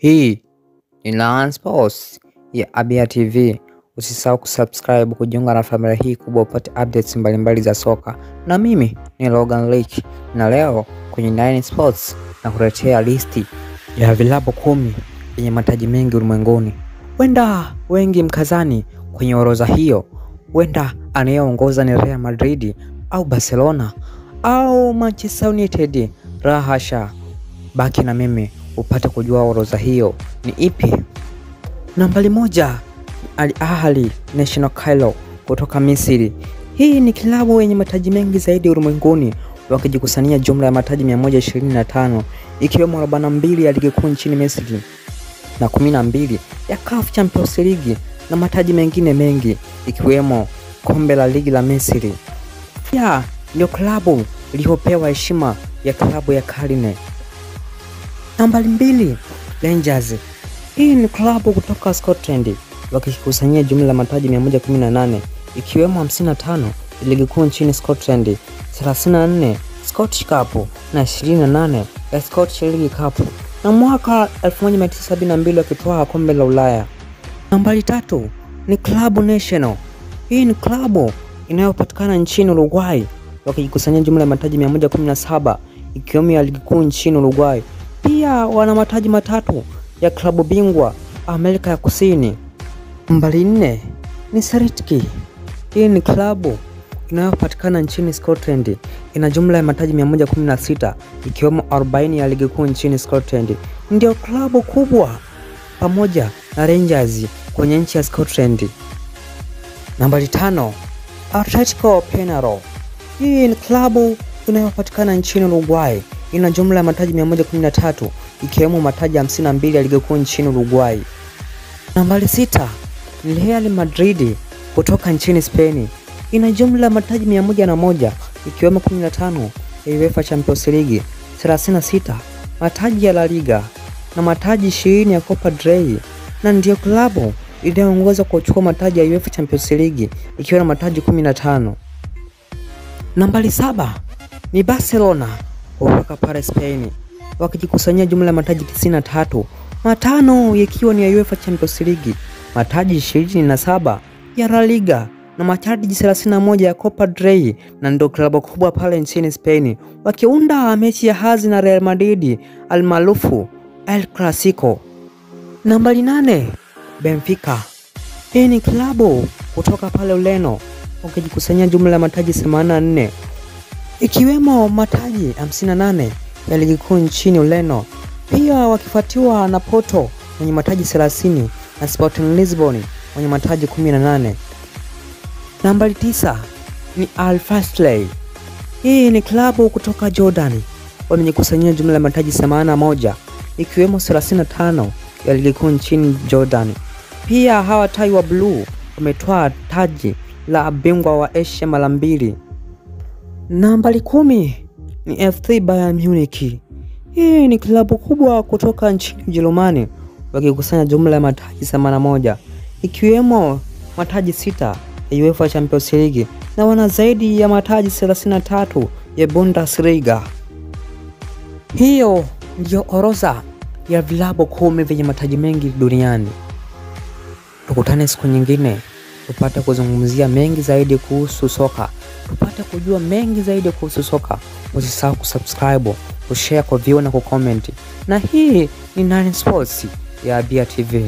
Hii ni Nine Sports ya Abia TV. Usisahau kusubscribe kujiunga na familia hii kubwa upate updates mbalimbali za soka. Na mimi ni Logan Lake, na leo kwenye Nine Sports na kuletea listi ya vilabu 10 yenye mataji mengi ulimwenguni. Wenda wengi mkazani kwenye orodha hiyo, wenda anayeongoza ni Real Madrid au Barcelona au Manchester United. Rahasha, baki na mimi upate kujua orodha hiyo ni ipi. Nambari 1, Al Ahly National Cairo kutoka Misri. Hii ni kilabu yenye mataji mengi zaidi ulimwenguni, wakijikusania jumla ya mataji 125 ikiwemo 42 ya ligi kuu nchini Misri na 12 ya CAF Champions League na mataji mengine mengi ikiwemo kombe la ligi la Misri. Pia ndio klabu iliyopewa heshima ya klabu ya karne. Nambari 2, Rangers. Hii ni klabu kutoka Scotland wakikusanyia jumla ya mataji 118 ikiwemo 55 ya ligi kuu nchini Scotland, 34 Scottish Cup na 28 ya Scottish League Cup, na mwaka 1972 wakitoa kombe la Ulaya. Nambari 3 ni klabu Nacional. Hii ni klabu inayopatikana nchini Uruguay wakikusanyia jumla ya mataji 117 ikiwemo ya ligi kuu nchini Uruguay. Pia wana mataji matatu ya klabu bingwa Amerika ya Kusini. Nambari 4 ni Celtic. Hii ni klabu inayopatikana nchini Scotland, ina jumla ya mataji 116 ikiwemo 40 ya ligi kuu nchini Scotland. Ndio klabu kubwa pamoja na Rangers kwenye nchi ya Scotland. Nambari 5, Atletico Penarol. Hii ni klabu inayopatikana nchini Uruguay, ina jumla ya mataji 113 ikiwemo mataji 52 ya ligi kuu nchini Uruguay. Nambari 6 ni Real Madrid kutoka nchini Spain, ina jumla ya mataji 101 ikiwemo 15 ya UEFA Champions League, 36 mataji ya La Liga na mataji 20 ya Copa del Rey, na ndio klabu inayoongoza kwa kuchukua mataji ya UEFA Champions League ikiwa na mataji 15. Nambari 7 ni Barcelona kutoka pale Spain wakijikusanyia jumla ya mataji 93, matano yakiwa ni ya UEFA Champions League, mataji 27 ya La Liga na mataji 31 ya Copa del Rey, na ndio klabu kubwa pale nchini Spain wakiunda mechi ya hazi na Real Madrid almaarufu El Clasico. Nambari 8 Benfica. Hii ni klabu kutoka pale Ureno wakijikusanyia jumla ya mataji 84 ikiwemo mataji 58 ya ligi kuu nchini Ureno, pia wakifuatiwa na Porto wenye mataji 30 na Sporting Lisbon wenye mataji 18. Nambari 9 ni Al Fahly. Hii ni klabu kutoka Jordan wamejikusanyia jumla ya mataji 81 ikiwemo 35 ya ligi kuu nchini Jordan. Pia hawa tai wa blue wametoa taji la bingwa wa Asia mara 2. Nambari 10 ni FC Bayern Munich. Hii ni klabu kubwa kutoka nchini Ujerumani wakikusanya jumla ya mataji 81 ikiwemo mataji 6 ya UEFA Champions League na wana zaidi ya mataji 33 ya Bundesliga. Hiyo ndio orodha ya vilabu 10 vyenye mataji mengi duniani. Tukutane siku nyingine tupate kuzungumzia mengi zaidi kuhusu soka, tupate kujua mengi zaidi kuhusu soka. Usisahau kusubscribe, kushare, kuview na kucomment. Na hii ni Nine Sports ya Abia TV.